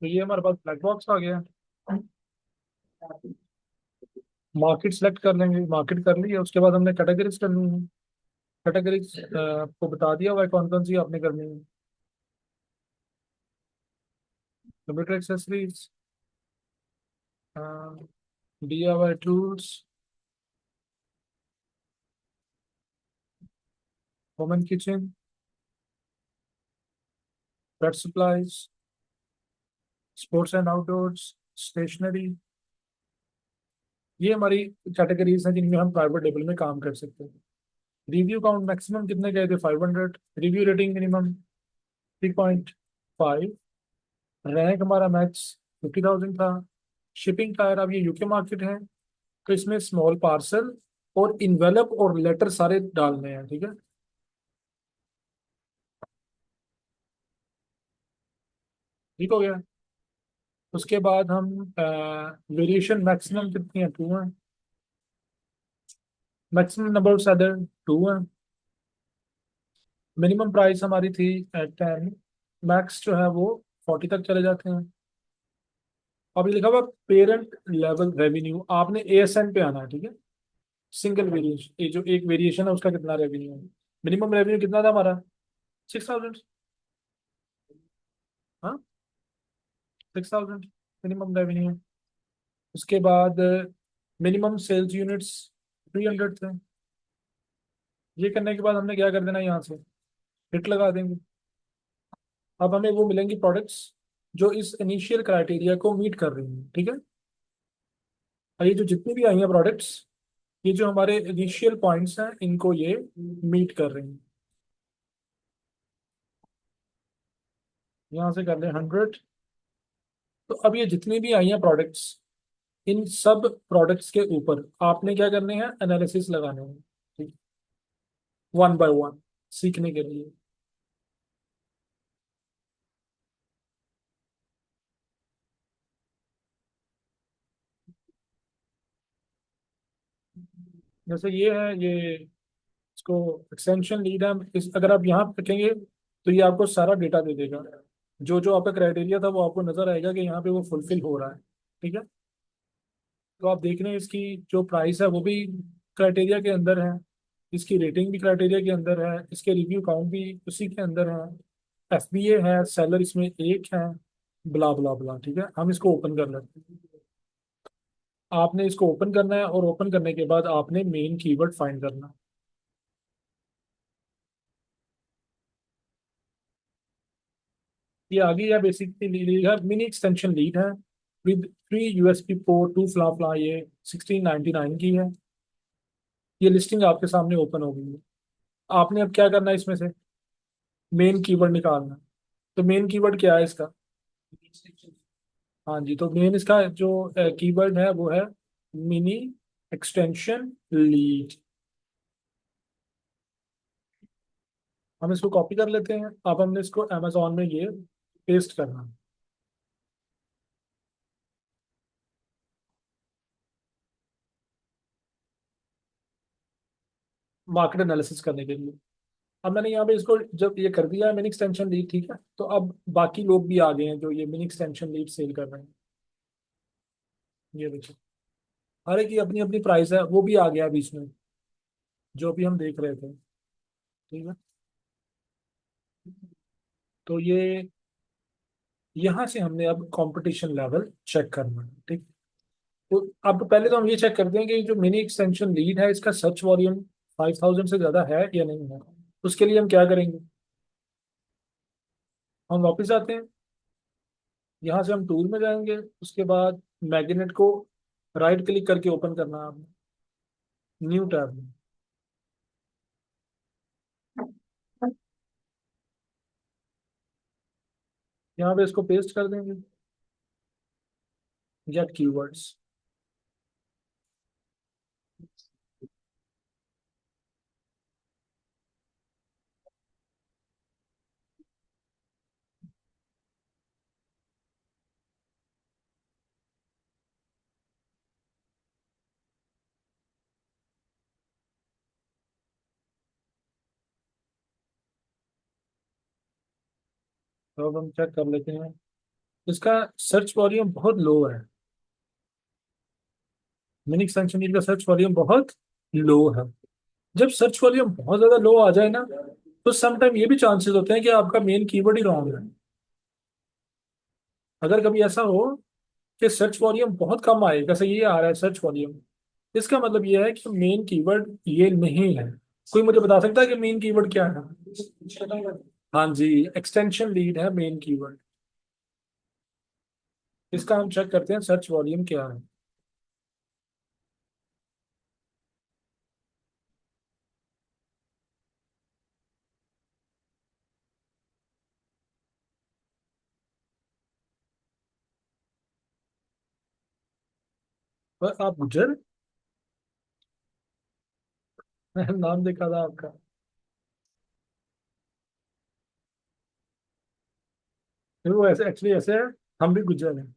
तो ये हमारे पास ब्लैक बॉक्स आ गया। मार्केट सेलेक्ट कर लेंगे, मार्केट कर लिया, उसके बाद हमने कैटेगरीज करनी है। कैटेगरीज आपको बता दिया हुआ है कौन कौन सी आपने करनी है। Computer accessories, DIY tools, home kitchen, pet supplies, sports and outdoors, stationery. ये हमारी कैटेगरीज हैं जिनमें हम प्राइवेट लेवल में काम कर सकते हैं। रिव्यू काउंट मैक्सिमम कितने गए थे? 500। Review rating minimum 3.5। रैंक हमारा मैक्स 50,000 था। शिपिंग टायर, अब ये यूके मार्केट है तो इसमें स्मॉल पार्सल और इन्वेलप और लेटर सारे डालने हैं, ठीक है। ठीक हो गया। उसके बाद हम वेरिएशन मैक्सिमम कितनी है? 2 है। मैक्सिमम नंबर ऑफ सेलर 2 है। मिनिमम प्राइस हमारी थी 10। मैक्स जो है वो 40 तक चले जाते हैं। अब ये लिखा हुआ पेरेंट लेवल रेवेन्यू, आपने ASN पे आना है, ठीक है। सिंगल वेरिएशन, ये जो एक वेरिएशन है उसका कितना रेवेन्यू है? मिनिमम रेवेन्यू कितना था हमारा? 6,000। हाँ, 6,000 मिनिमम रेवेन्यू। उसके बाद मिनिमम सेल्स यूनिट्स 300 थे। ये करने के बाद हमने क्या कर देना, यहाँ से हिट लगा देंगे। अब हमें वो मिलेंगी प्रोडक्ट्स जो इस इनिशियल क्राइटेरिया को मीट कर रही हैं, ठीक है। और ये जो जितनी भी आई हैं प्रोडक्ट्स, ये जो हमारे इनिशियल पॉइंट्स हैं इनको ये मीट कर रही हैं। यहाँ से कर लें 100। तो अब ये जितनी भी आई हैं प्रोडक्ट्स, इन सब प्रोडक्ट्स के ऊपर आपने क्या करने हैं? एनालिसिस लगाने हैं, ठीक, वन बाय वन, सीखने के लिए। जैसे ये है, ये इसको एक्सटेंशन लीड है। इस अगर आप यहाँ पे रखेंगे तो ये आपको सारा डेटा दे देगा। जो जो आपका क्राइटेरिया था वो आपको नजर आएगा कि यहाँ पे वो फुलफिल हो रहा है, ठीक है। तो आप देख रहे हैं इसकी जो प्राइस है वो भी क्राइटेरिया के अंदर है, इसकी रेटिंग भी क्राइटेरिया के अंदर है, इसके रिव्यू काउंट भी उसी के अंदर है, FBA है, सेलर इसमें एक है, ब्ला ब्ला ब्ला, ठीक है। हम इसको ओपन कर लेते हैं। आपने इसको ओपन करना है और ओपन करने के बाद आपने मेन कीवर्ड फाइंड करना है। ये आगे या बेसिकली लीड है, मिनी एक्सटेंशन लीड है विद 3 USB पोर्ट, टू फ्ला फ्ला, ये 1699 की है। ये लिस्टिंग आपके सामने ओपन हो गई है। आपने अब क्या करना है, इसमें से मेन कीवर्ड निकालना है। तो मेन कीवर्ड क्या है इसका? हाँ जी, तो मेन इसका जो कीवर्ड है वो है मिनी एक्सटेंशन लीड। हम इसको कॉपी कर लेते हैं। अब हमने इसको अमेजोन में ये पेस्ट करना है, मार्केट एनालिसिस करने के लिए। अब मैंने यहाँ पे इसको जब ये कर दिया है मिनी एक्सटेंशन लीड, ठीक है, तो अब बाकी लोग भी आ गए हैं जो ये मिनी एक्सटेंशन लीड सेल कर रहे हैं। ये देखिए, हर एक की अपनी अपनी प्राइस है, वो भी आ गया बीच में, जो भी हम देख रहे थे, ठीक है। तो ये यहाँ से हमने अब कंपटीशन लेवल चेक करना है, ठीक। तो अब पहले तो हम ये चेक करते हैं कि जो मिनी एक्सटेंशन लीड है इसका सर्च वॉल्यूम 5,000 से ज्यादा है या नहीं है। उसके लिए हम क्या करेंगे? हम वापस आते हैं, यहाँ से हम टूल में जाएंगे, उसके बाद मैग्नेट को राइट क्लिक करके ओपन करना है आपने, न्यू टैब में। यहाँ पे इसको पेस्ट कर देंगे, गेट कीवर्ड्स। तो अब हम चेक कर लेते हैं इसका सर्च वॉल्यूम बहुत लो है। मिनी एक्सटेंशन लीड का सर्च वॉल्यूम बहुत लो है। जब सर्च वॉल्यूम बहुत ज्यादा लो आ जाए ना, तो समटाइम ये भी चांसेस होते हैं कि आपका मेन कीवर्ड ही रॉन्ग है। अगर कभी ऐसा हो कि सर्च वॉल्यूम बहुत कम आए, जैसे ये आ रहा है सर्च वॉल्यूम, इसका मतलब ये है कि मेन कीवर्ड ये नहीं है। कोई मुझे बता सकता है कि मेन कीवर्ड क्या है? हाँ जी, एक्सटेंशन लीड है मेन कीवर्ड। इसका हम चेक करते हैं सर्च वॉल्यूम क्या है। पर आप गुजर नाम देखा था आपका। फिर वो ऐसे एक्चुअली ऐसे है, हम भी गुजर हैं।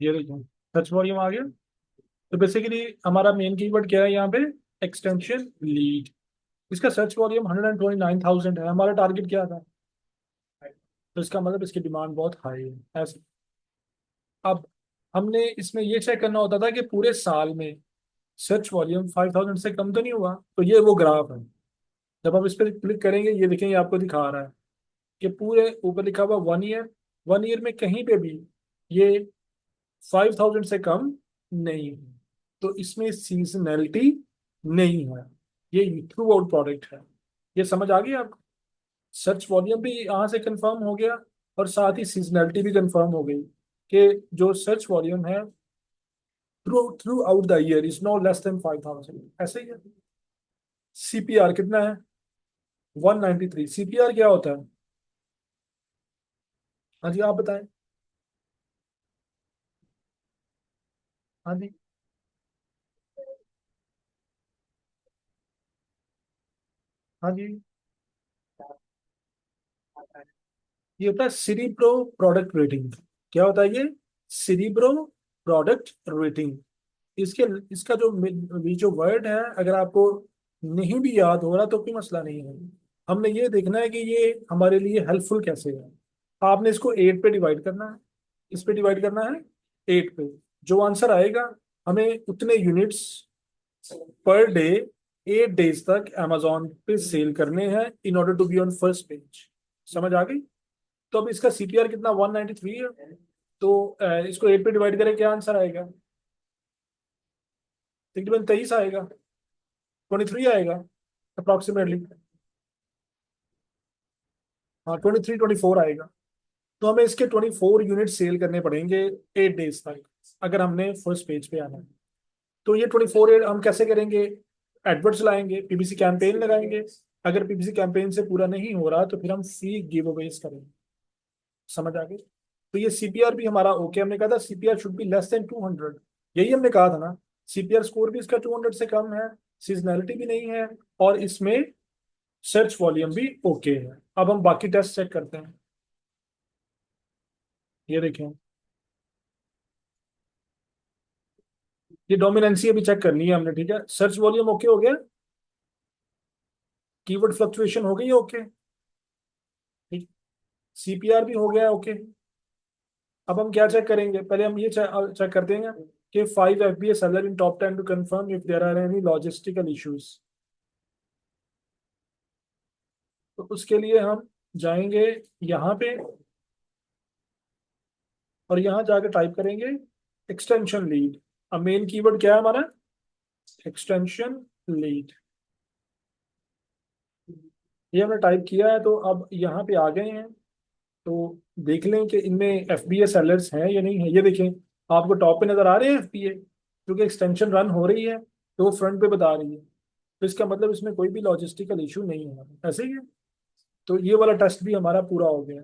ये देखो, सर्च वॉल्यूम आ गया। तो बेसिकली हमारा मेन कीवर्ड क्या है यहाँ पे? Extension lead. इसका सर्च वॉल्यूम 129,000 है। हमारा टारगेट क्या था? तो इसका मतलब इसकी डिमांड बहुत हाई है ऐसे। अब हमने इसमें ये चेक करना होता था कि पूरे साल में सर्च वॉल्यूम 5,000 से कम तो नहीं हुआ। तो ये वो ग्राफ है। जब आप इस पर क्लिक करेंगे, ये देखेंगे आपको दिखा रहा है कि पूरे ऊपर लिखा हुआ 1 ईयर, 1 ईयर में कहीं पे भी ये 5,000 से कम नहीं है। तो इसमें सीजनैलिटी नहीं है। ये थ्रू आउट प्रोडक्ट है। ये समझ आ गई आपको? सर्च वॉल्यूम भी यहाँ से कंफर्म हो गया, और साथ ही सीजनैलिटी भी कंफर्म हो गई कि जो सर्च वॉल्यूम है throughout the year is no less than 5,000। ऐसे ही है। सीपीआर कितना है? 193। सीपीआर क्या होता है? हाँ जी, आप बताएं। हाँ जी। हाँ जी, ये होता है सिरिब्रो प्रोडक्ट रेटिंग। क्या होता है ये? सिरिब्रो प्रोडक्ट रेटिंग। इसके इसका जो ये जो वर्ड है, अगर आपको नहीं भी याद हो रहा तो कोई मसला नहीं है। हमने ये देखना है कि ये हमारे लिए हेल्पफुल कैसे है। आपने इसको 8 पे डिवाइड करना है। इस पे डिवाइड करना है 8 पे। जो आंसर आएगा, हमें उतने यूनिट्स पर डे 8 डेज तक अमेजोन पे सेल करने हैं in order to be on first page. समझ आ गई? तो अब इसका सीपीआर कितना? 193 है। तो इसको 8 पे डिवाइड करें, क्या आंसर आएगा? तकरीबन 23 आएगा, 23 आएगा अप्रोक्सीमेटली। हाँ, 23 24 आएगा। तो हमें इसके 24 यूनिट सेल करने पड़ेंगे 8 डेज तक, अगर हमने फर्स्ट पेज पे आना है। तो ये 24 हम कैसे करेंगे? एडवर्ट्स लाएंगे, पीपीसी कैंपेन लगाएंगे। अगर पीपीसी कैंपेन से पूरा नहीं हो रहा तो फिर हम फ्री गिव अवेज करेंगे। समझ आ गई? तो ये सीपीआर भी हमारा ओके। हमने कहा था CPR should be less than 200। यही हमने कहा था ना। सीपीआर स्कोर भी इसका 200 से कम है, सीजनैलिटी भी नहीं है, और इसमें सर्च वॉल्यूम भी ओके है। अब हम बाकी टेस्ट चेक करते हैं। ये देखें, ये डोमिनेंसी अभी चेक करनी है हमने। ठीक है, सर्च वॉल्यूम ओके हो गया, कीवर्ड फ्लक्चुएशन हो गई ओके, ठीक, सीपीआर भी हो गया ओके। अब हम क्या चेक करेंगे? पहले हम ये चेक करते हैं कि 5 FBA seller in top 10 to confirm if there are any logistical issues। तो उसके लिए हम जाएंगे यहाँ पे, और यहाँ जाके टाइप करेंगे एक्सटेंशन लीड। अब मेन कीवर्ड क्या है हमारा? Extension lead. ये हमने टाइप किया है, तो अब यहाँ पे आ गए हैं। तो देख लें कि इनमें FBA सेलर्स हैं या नहीं है। ये देखें, आपको टॉप पे नजर आ रहे हैं FBA। क्योंकि एक्सटेंशन रन हो रही है तो वो फ्रंट पे बता रही है, तो इसका मतलब इसमें कोई भी लॉजिस्टिकल इशू नहीं है, ऐसे ही है। तो ये वाला टेस्ट भी हमारा पूरा हो गया।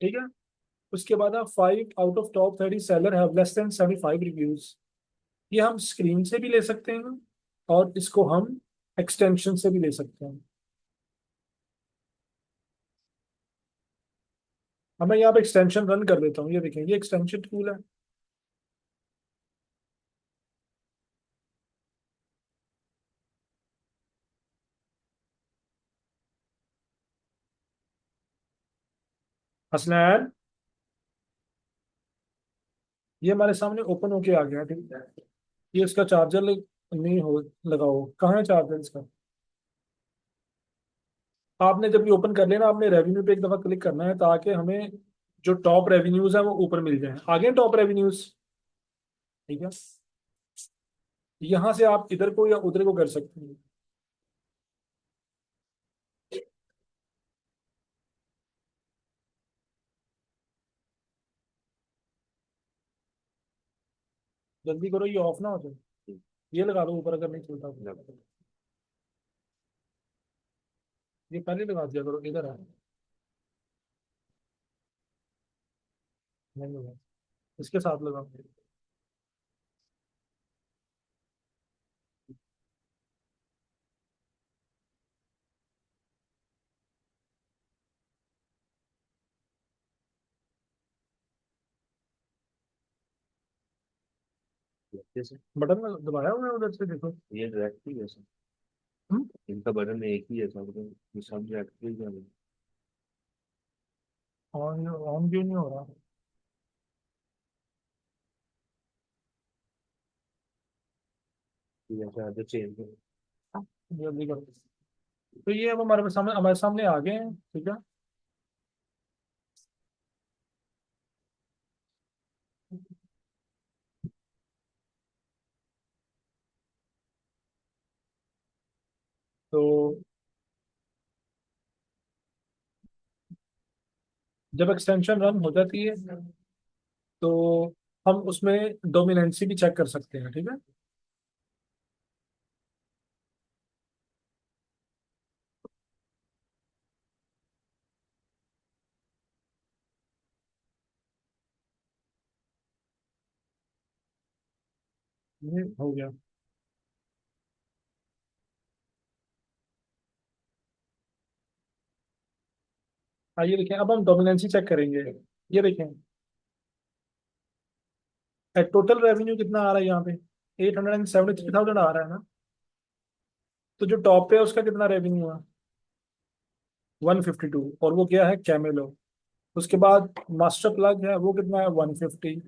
ठीक है। उसके बाद आप 5 out of top 30 seller have less than 75 reviews. ये हम स्क्रीन से भी ले सकते हैं और इसको हम एक्सटेंशन से भी ले सकते हैं। अब मैं यहाँ पे एक्सटेंशन रन कर देता हूँ, ये देखें ये एक्सटेंशन टूल है। हसनैन, ये हमारे सामने ओपन होके आ गया, ठीक है। ये इसका चार्जर नहीं हो लगाओ, कहाँ है चार्जर इसका? आपने जब ये ओपन कर लिया ना, आपने रेवेन्यू पे एक दफा क्लिक करना है ताकि हमें जो टॉप रेवेन्यूज है वो ऊपर मिल जाए, आगे टॉप रेवेन्यूज। ठीक है। यहाँ से आप इधर को या उधर को कर सकते हैं। जल्दी करो, ये ऑफ ना हो जाए। ये लगा दो ऊपर, अगर नहीं चलता तो। ये पहले लगा दिया करो, इधर है। नहीं लगा, इसके साथ लगा। जैसे बटन में दबाया हुआ है उधर से देखो। ये डायरेक्ट ही है सर। इनका बटन एक ही है सब, ये सब डायरेक्ट ही है। ऑन ऑन क्यों नहीं हो रहा? ये चार्जर चेंज करो। जल्दी करो। तो ये अब हमारे सामने आ गए हैं, ठीक है। तो जब एक्सटेंशन रन हो जाती है तो हम उसमें डोमिनेंसी भी चेक कर सकते हैं, ठीक है। ये हो गया। आइए देखें, अब हम डोमिनेंसी चेक करेंगे। ये देखें, टोटल रेवेन्यू कितना आ रहा है यहाँ पे? 873,000 आ रहा है ना। तो जो टॉप पे है उसका कितना रेवेन्यू है? 152, और वो क्या है? कैमेलो। उसके बाद मास्टर प्लग है, वो कितना है? 150।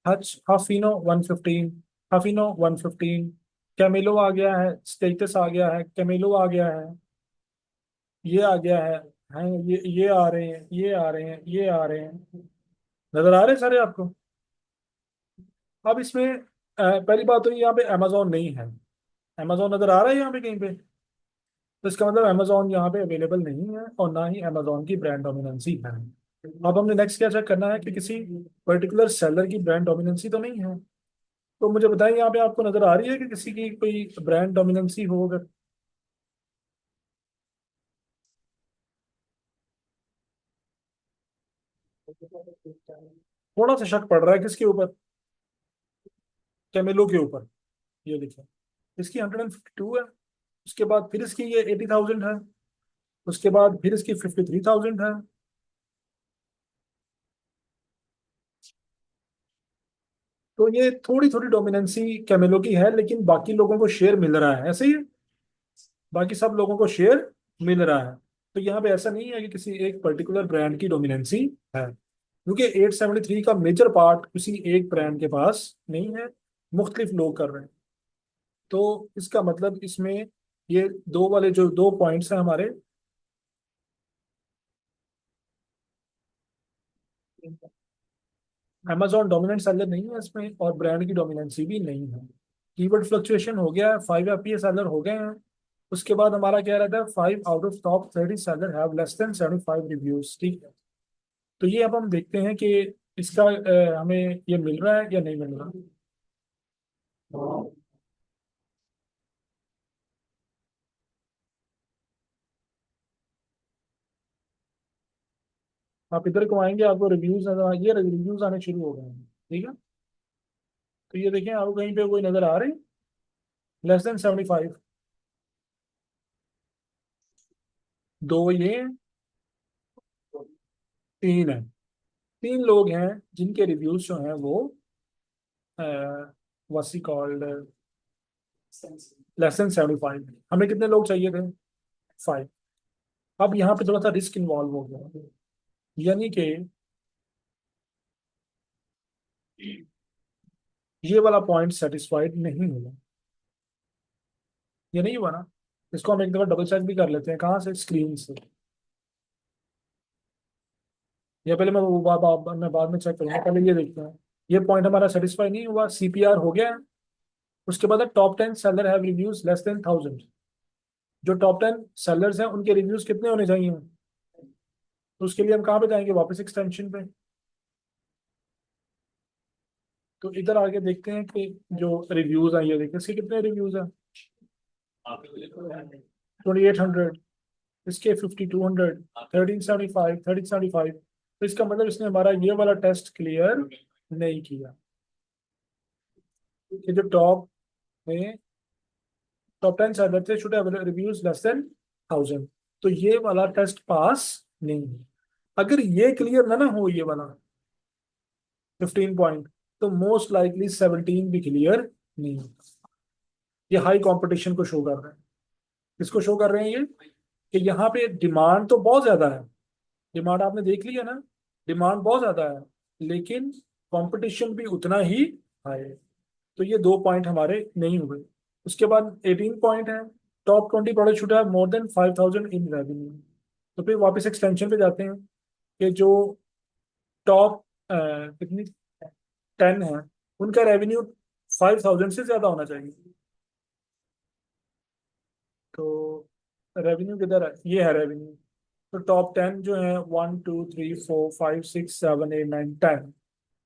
हच हफिनो 115। हफिनो 115। कैमेलो आ गया है, स्टेटस आ गया है, कैमेलो आ गया है, ये आ गया है। हैं ये आ रहे हैं, ये आ रहे हैं, ये आ रहे हैं। नजर आ रहे हैं सारे आपको? अब इसमें पहली बात तो यहाँ पे अमेजोन नहीं है। अमेजोन नजर आ रहा है यहाँ पे कहीं पे? तो इसका मतलब अमेजोन यहाँ पे अवेलेबल नहीं है और ना ही अमेजोन की ब्रांड डोमिनेंसी है। अब हमने नेक्स्ट क्या चेक करना है कि किसी पर्टिकुलर सेलर की ब्रांड डोमिनेंसी तो नहीं है। तो मुझे बताएं, यहाँ पे आपको नजर आ रही है कि किसी की कोई ब्रांड डोमिनेंसी हो अगर? थोड़ा सा शक पड़ रहा है, किसके ऊपर? कैमेलो के ऊपर। ये देखिए, इसकी 152 है। उसके बाद फिर इसकी ये 80,000 है। उसके बाद फिर इसकी 53,000 है। तो ये थोड़ी थोड़ी डोमिनेंसी कैमेलो की है, लेकिन बाकी लोगों को शेयर मिल रहा है, ऐसे ही है। बाकी सब लोगों को शेयर मिल रहा है। तो यहाँ पे ऐसा नहीं है कि किसी एक पर्टिकुलर ब्रांड की डोमिनेंसी है, क्योंकि 873 का मेजर पार्ट किसी एक ब्रांड के पास नहीं है, मुख्तलिफ लोग कर रहे हैं। तो इसका मतलब इसमें ये दो वाले जो दो पॉइंट्स हैं हमारे, अमेजोन डोमिनेंट सेलर नहीं है इसमें और ब्रांड की डोमिनेंसी भी नहीं है। कीवर्ड फ्लक्चुएशन हो गया है, 5 FBA सेलर हो गए हैं। उसके बाद हमारा क्या रहता है? 5 out of top 30 seller have less than 75 reviews, ठीक है। तो ये अब हम देखते हैं कि इसका हमें ये मिल रहा है या नहीं मिल रहा। आप इधर को आएंगे, आपको रिव्यूज नजर ये रिव्यूज आने शुरू हो गए हैं, ठीक है। तो ये देखें, आपको कहीं पे कोई नजर आ रहे हैं लेस देन 75। दो ये हैं, तीन है, तीन लोग हैं जिनके रिव्यूज जो हैं वो वसी कॉल्ड लेस देन 75। हमें कितने लोग चाहिए थे? 5। अब यहाँ पे थोड़ा सा रिस्क इन्वॉल्व हो गया, यानी कि ये वाला पॉइंट सेटिस्फाइड नहीं हुआ, ये नहीं हुआ ना। इसको हम एक दफा डबल चेक भी कर लेते हैं, कहाँ से? स्क्रीन से। या पहले मैं बाद में चेक करूंगा, पहले ये देखते हैं। ये पॉइंट हमारा सेटिस्फाई नहीं हुआ, सीपीआर हो गया है। उसके बाद top 10 seller have reviews less than 1000। जो टॉप 10 सेलर्स हैं उनके रिव्यूज कितने होने चाहिए? तो उसके लिए हम कहाँ पे जाएंगे? वापस एक्सटेंशन पे। तो इधर आगे देखते हैं कि जो रिव्यूज हैं, ये देखिए इसके कितने रिव्यूज हैं। 2800, इसके 5200, 1375, 1375। तो इसका मतलब इसने हमारा ये वाला टेस्ट क्लियर नहीं किया कि जो में टॉप 10 सेलर थे should have reviews less than 1000। तो ये वाला टेस्ट पास नहीं है। अगर ये क्लियर ना हो, ये वाला 15 पॉइंट, तो मोस्ट लाइकली 17 भी क्लियर नहीं होगा। ये हाई कंपटीशन को शो कर रहा है। किसको शो कर रहे हैं ये? कि यहाँ पे डिमांड तो बहुत ज्यादा है। डिमांड आपने देख लिया ना, डिमांड बहुत ज्यादा है, लेकिन कंपटीशन भी उतना ही हाई है। तो ये 2 पॉइंट हमारे नहीं हुए। उसके बाद 18 पॉइंट है, top 20 product should have more than 5000 in revenue. तो फिर वापस एक्सटेंशन पे जाते हैं कि जो टॉप कितनी 10 है, उनका रेवेन्यू 5000 से ज्यादा होना चाहिए। तो रेवेन्यू किधर है? ये है रेवेन्यू। तो टॉप 10 जो है 1 2 3 4 5 6 7 8 9 10।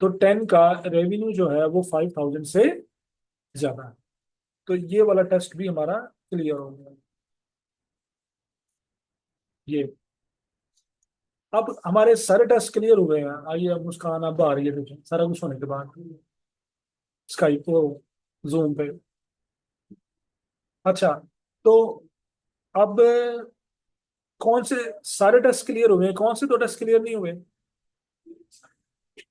तो 10 का रेवेन्यू जो है वो 5000 से ज्यादा है। तो ये वाला टेस्ट भी हमारा क्लियर हो गया। ये अब हमारे सारे टेस्ट क्लियर हो गए हैं। आइए अब मुस्कान अब आ रही है, देखिए सारा कुछ होने के बाद स्काइप वो जूम पे। अच्छा, तो अब कौन से सारे टेस्ट क्लियर हुए हैं, कौन से दो टेस्ट क्लियर नहीं हुए?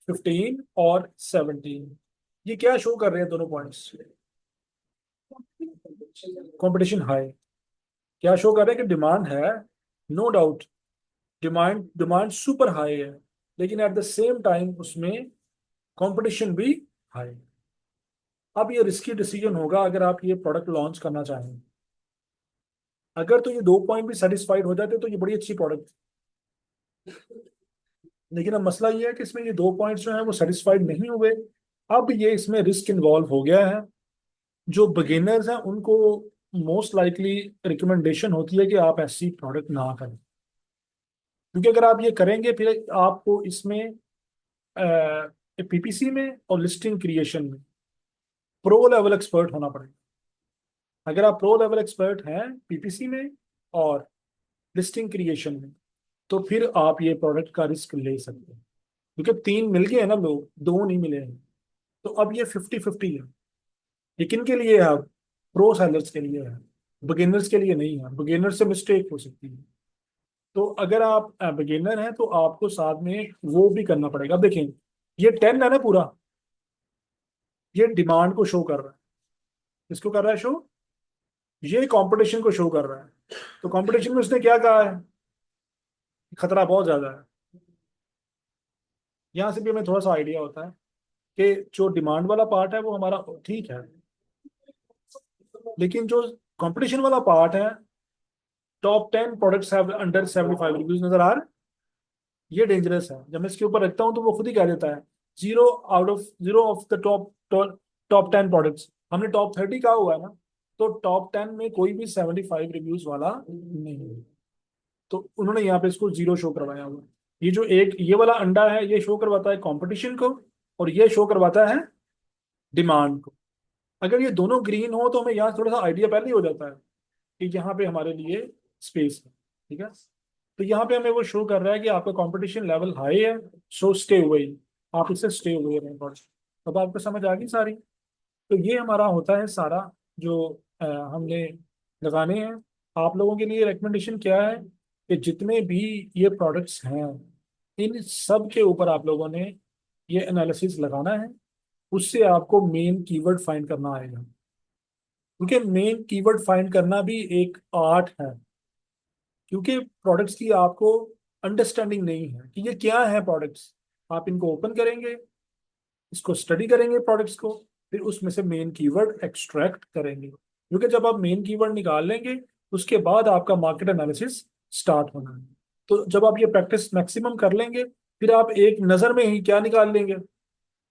15 और 17। ये क्या शो कर रहे हैं दोनों पॉइंट्स? Competition high. क्या शो कर रहे हैं? कि डिमांड है, no doubt. Demand demand super high है, लेकिन एट द सेम टाइम उसमें कंपटीशन भी हाई। अब ये रिस्की डिसीजन होगा अगर आप ये प्रोडक्ट लॉन्च करना चाहें। अगर तो ये 2 पॉइंट भी सेटिस्फाइड हो जाते तो ये बड़ी अच्छी प्रोडक्ट। लेकिन अब मसला ये है कि इसमें ये 2 पॉइंट्स जो है वो सेटिस्फाइड नहीं हुए। अब ये इसमें रिस्क इन्वॉल्व हो गया है। जो बिगिनर्स हैं उनको मोस्ट लाइकली रिकमेंडेशन होती है कि आप ऐसी प्रोडक्ट ना करें, क्योंकि अगर आप ये करेंगे फिर आपको इसमें पीपीसी में और लिस्टिंग क्रिएशन में प्रो लेवल एक्सपर्ट होना पड़ेगा। अगर आप प्रो लेवल एक्सपर्ट हैं पीपीसी में और लिस्टिंग क्रिएशन में, तो फिर आप ये प्रोडक्ट का रिस्क ले सकते हैं। क्योंकि 3 मिल गए हैं ना लोग, 2 नहीं मिले हैं। तो अब ये 50-50 है। ये किन के लिए है? अब प्रो सेलर्स के लिए है, बिगिनर्स के लिए नहीं है। बिगिनर से मिस्टेक हो सकती है। तो अगर आप बिगिनर हैं तो आपको साथ में वो भी करना पड़ेगा। अब देखें, ये 10 है ना पूरा, ये डिमांड को शो कर रहा है। किसको कर रहा है शो? ये कंपटीशन को शो कर रहा है। तो कंपटीशन में उसने क्या कहा है? खतरा बहुत ज्यादा है। यहाँ से भी हमें थोड़ा सा आइडिया होता है कि जो डिमांड वाला पार्ट है वो हमारा ठीक है, लेकिन जो कंपटीशन वाला पार्ट है, top 10 products have under 75 reviews नजर आ रहे हैं, ये डेंजरस है। जब मैं इसके ऊपर रखता हूँ तो वो खुद ही कह देता है 0 ऑफ द टॉप 10 प्रोडक्ट्स। हमने टॉप 30 कहा हुआ है ना, तो टॉप 10 में कोई भी 75 रिव्यूज वाला नहीं है। तो उन्होंने यहाँ पे इसको 0 शो करवाया हुआ है। ये जो एक ये वाला अंडा है ये शो करवाता है कंपटीशन को, और ये शो करवाता है डिमांड को। अगर ये दोनों ग्रीन हो तो हमें यहाँ थोड़ा सा आइडिया पहले ही हो जाता है कि यहाँ पे हमारे लिए स्पेस है। ठीक है, तो यहाँ पे हमें वो शो कर रहा है कि आपका कंपटीशन लेवल हाई है, सो स्टे हुए, आप इससे स्टे हुए रहें बस। अब आपको समझ आ गई सारी। तो ये हमारा होता है सारा जो हमने लगाने हैं। आप लोगों के लिए रिकमेंडेशन क्या है कि जितने भी ये प्रोडक्ट्स हैं इन सब के ऊपर आप लोगों ने ये एनालिसिस लगाना है। उससे आपको मेन कीवर्ड फाइंड करना आएगा, क्योंकि मेन कीवर्ड फाइंड करना भी एक आर्ट है। क्योंकि प्रोडक्ट्स की आपको अंडरस्टैंडिंग नहीं है कि ये क्या है प्रोडक्ट्स। आप इनको ओपन करेंगे, इसको स्टडी करेंगे प्रोडक्ट्स को, फिर उसमें से मेन कीवर्ड एक्सट्रैक्ट करेंगे, क्योंकि जब आप मेन कीवर्ड निकाल लेंगे उसके बाद आपका मार्केट एनालिसिस स्टार्ट होना है। तो जब आप ये प्रैक्टिस मैक्सिमम कर लेंगे, फिर आप एक नज़र में ही क्या निकाल लेंगे,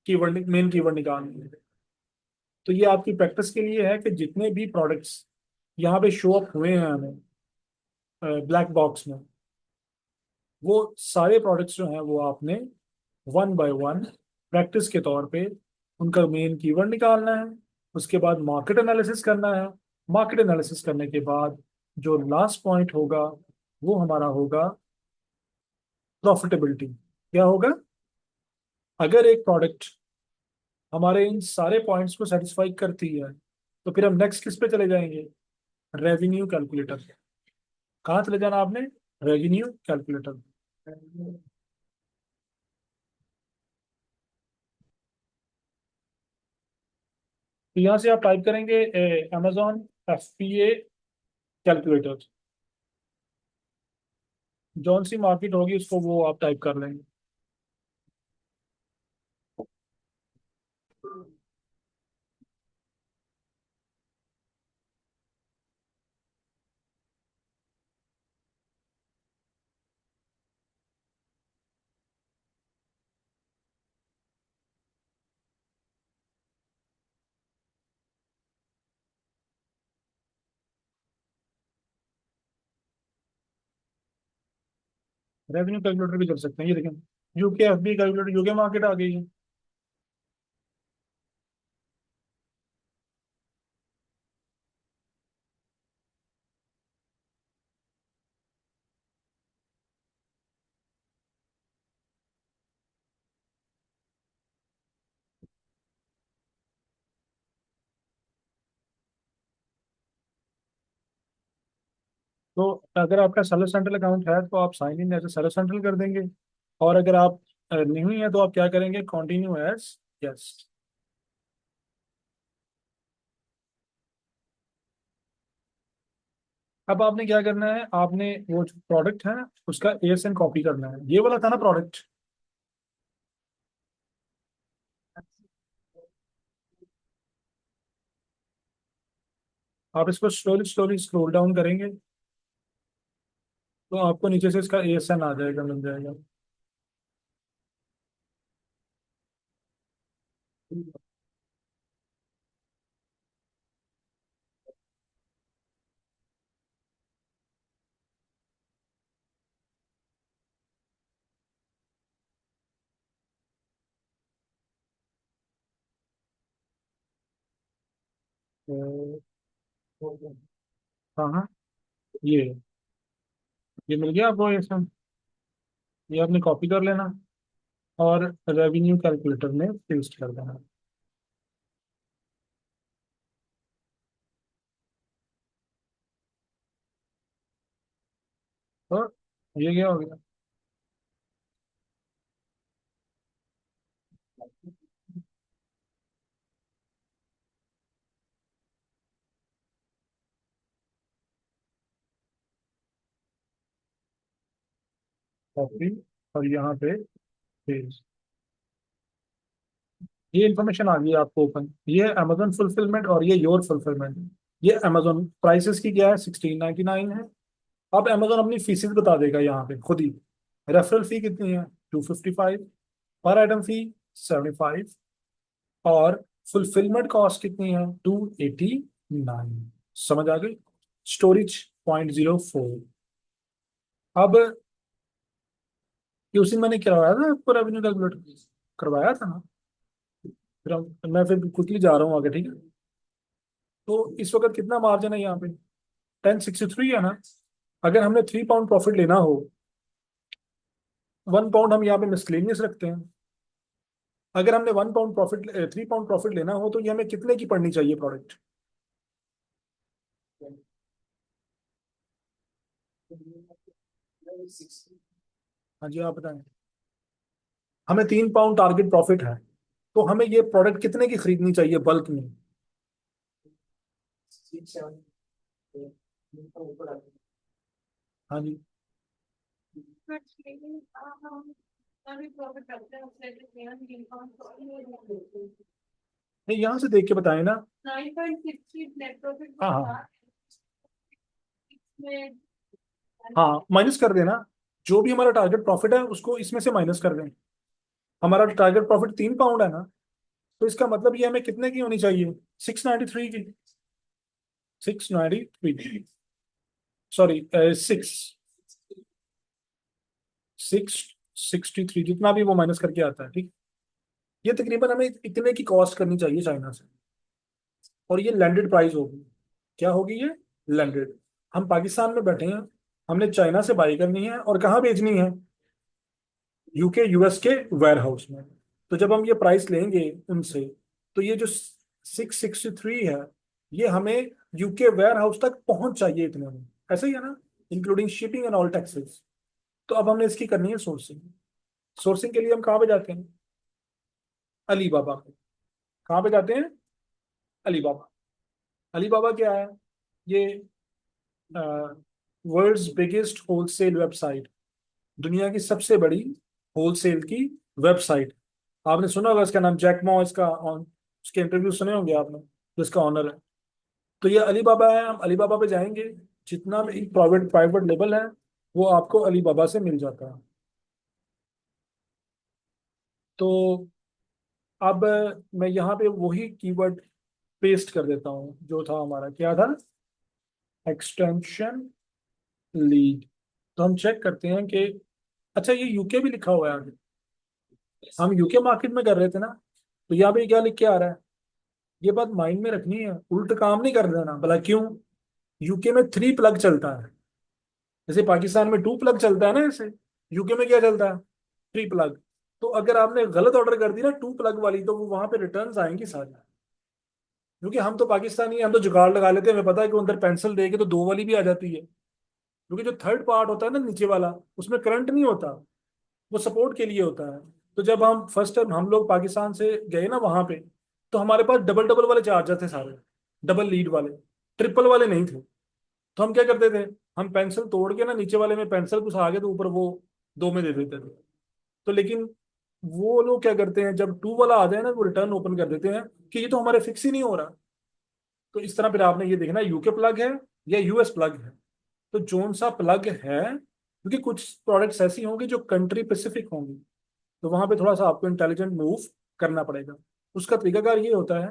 कीवर्ड, मेन कीवर्ड निकाल लेंगे। तो ये आपकी प्रैक्टिस के लिए है कि जितने भी प्रोडक्ट्स यहाँ पे शो अप हुए हैं हमें ब्लैक बॉक्स में, वो सारे प्रोडक्ट्स जो हैं वो आपने वन बाय वन प्रैक्टिस के तौर पे उनका मेन कीवर्ड निकालना है। उसके बाद मार्केट एनालिसिस करना है। मार्केट एनालिसिस करने के बाद जो लास्ट पॉइंट होगा वो हमारा होगा प्रॉफिटेबिलिटी। क्या होगा? अगर एक प्रोडक्ट हमारे इन सारे पॉइंट्स को सेटिस्फाई करती है तो फिर हम नेक्स्ट किस पे चले जाएंगे? Revenue calculator. कहाँ चले जाना आपने? Revenue calculator. तो यहाँ से आप टाइप करेंगे अमेजॉन FBA कैलकुलेटर। जौन सी मार्केट होगी उसको वो आप टाइप कर लेंगे। रेवेन्यू कैलकुलेटर भी कर सकते हैं, ये देखें, UK FBA calculator, UK market आ गई है। तो अगर आपका सेलर सेंट्रल अकाउंट है तो आप sign in as seller central कर देंगे, और अगर आप नहीं है तो आप क्या करेंगे? Continue as yes. अब आपने क्या करना है, आपने वो जो प्रोडक्ट है उसका ASN कॉपी करना है। ये वाला था ना प्रोडक्ट, आप इसको स्लोली स्लोली स्क्रॉल डाउन करेंगे तो आपको नीचे से इसका ASN आ जाएगा, मिल जाएगा। तो हाँ हाँ, ये मिल गया आपको ASN। ये आपने कॉपी कर लेना और रेवेन्यू कैलकुलेटर में पेस्ट कर देना। तो ये क्या हो गया? कॉपी, और यहाँ पे पेस्ट। ये इन्फॉर्मेशन आ गई है आपको ओपन। ये है अमेजोन फुलफिलमेंट और ये योर फुलफिलमेंट। ये अमेजोन प्राइसेस की क्या है, 1699 है। अब अमेजोन अपनी फीसेस बता देगा यहाँ पे खुद ही। रेफरल फी कितनी है? 255। पर आइटम फी 75। और फुलफिलमेंट कॉस्ट कितनी है? 289। समझ आ गई? स्टोरेज 0.04। अब ये उसी दिन मैंने करवाया था आपको रेवेन्यू कैलकुलेट, करवाया था ना। मैं फिर क्विकली जा रहा हूँ आगे, ठीक है। तो इस वक्त कितना मार्जिन है यहाँ पे? 1063 है ना। अगर हमने 3 पाउंड प्रॉफिट लेना हो, 1 पाउंड हम यहाँ पे मिसलेनियस रखते हैं। अगर हमने 1 पाउंड प्रॉफिट, 3 पाउंड प्रॉफिट लेना हो तो ये हमें कितने की पड़नी चाहिए प्रोडक्ट? हाँ जी, आप बताएं। हमें 3 पाउंड टारगेट प्रॉफिट है, तो हमें ये प्रोडक्ट कितने की खरीदनी चाहिए बल्क में? हाँ जी। नहीं, यहाँ से देख के बताएं ना। 9.63 नेट प्रॉफिट। हाँ हाँ। हाँ, माइनस कर देना। जो भी हमारा टारगेट प्रॉफिट है उसको इसमें से माइनस कर दें। हमारा टारगेट प्रॉफिट 3 पाउंड है ना, तो इसका मतलब ये हमें कितने की होनी चाहिए? 693 की। 693, सॉरी, 663, जितना भी वो माइनस करके आता है, ठीक। ये तकरीबन हमें इतने की कॉस्ट करनी चाहिए चाइना से। और ये लैंडेड प्राइस होगी। क्या होगी ये? लैंडेड। हम पाकिस्तान में बैठे हैं, हमने चाइना से बाई करनी है और कहाँ भेजनी है? यूके यूएस के वेयर हाउस में। तो जब हम ये प्राइस लेंगे उनसे, तो ये जो 663 है, ये हमें यूके वेयर हाउस तक पहुंच चाहिए इतने में। ऐसा ही है ना, including shipping and all taxes. तो अब हमने इसकी करनी है सोर्सिंग। सोर्सिंग के लिए हम कहाँ पे जाते हैं? अलीबाबा पे। कहाँ पे जाते हैं? अलीबाबा। अलीबाबा क्या है? ये वर्ल्ड्स बिगेस्ट होलसेल वेबसाइट, दुनिया की सबसे बड़ी होलसेल की वेबसाइट। आपने सुना होगा इसका नाम, जैक मा, इसका उसके इंटरव्यू सुने होंगे आपने, जो इसका ऑनर है। तो ये अलीबाबा है, हम अलीबाबा पे जाएंगे। जितना भी प्राइवेट प्राइवेट लेबल है वो आपको अलीबाबा से मिल जाता है। तो अब मैं यहाँ पे वही कीवर्ड पेस्ट कर देता हूँ जो था हमारा, क्या था? Extension lead. तो हम चेक करते हैं कि, अच्छा, ये यूके भी लिखा हुआ है आगे। हम यूके मार्केट में कर रहे थे ना, तो यहाँ पे क्या लिख के आ रहा है? ये बात माइंड में रखनी है, उल्ट काम नहीं कर देना। भला क्यों? यूके में 3 प्लग चलता है। जैसे पाकिस्तान में 2 प्लग चलता है ना, ऐसे यूके में क्या चलता है? 3 प्लग। तो अगर आपने गलत ऑर्डर कर दी ना 2 प्लग वाली, तो वो वहां पे रिटर्न आएंगी सारी। क्योंकि हम तो पाकिस्तानी हैं, हम तो जुगाड़ लगा लेते हैं, हमें पता है कि अंदर पेंसिल देके तो 2 वाली भी आ जाती है। क्योंकि जो थर्ड पार्ट होता है ना नीचे वाला, उसमें करंट नहीं होता, वो सपोर्ट के लिए होता है। तो जब हम फर्स्ट टाइम हम लोग पाकिस्तान से गए ना वहां पे, तो हमारे पास डबल डबल वाले चार्जर थे सारे, डबल लीड वाले, ट्रिपल वाले नहीं थे। तो हम क्या करते थे? हम पेंसिल तोड़ के ना नीचे वाले में पेंसिल घुसा के तो ऊपर वो 2 में दे देते थे। तो लेकिन वो लोग क्या करते हैं, जब 2 वाला आ जाए ना, वो रिटर्न ओपन कर देते हैं कि ये तो हमारे फिक्स ही नहीं हो रहा। तो इस तरह फिर आपने ये देखना यूके प्लग है या यूएस प्लग है। तो जोन सा प्लग है, क्योंकि कुछ प्रोडक्ट्स ऐसी होंगी जो कंट्री स्पेसिफिक होंगी, तो वहां पे थोड़ा सा आपको इंटेलिजेंट मूव करना पड़ेगा। उसका तरीकाकार ये होता है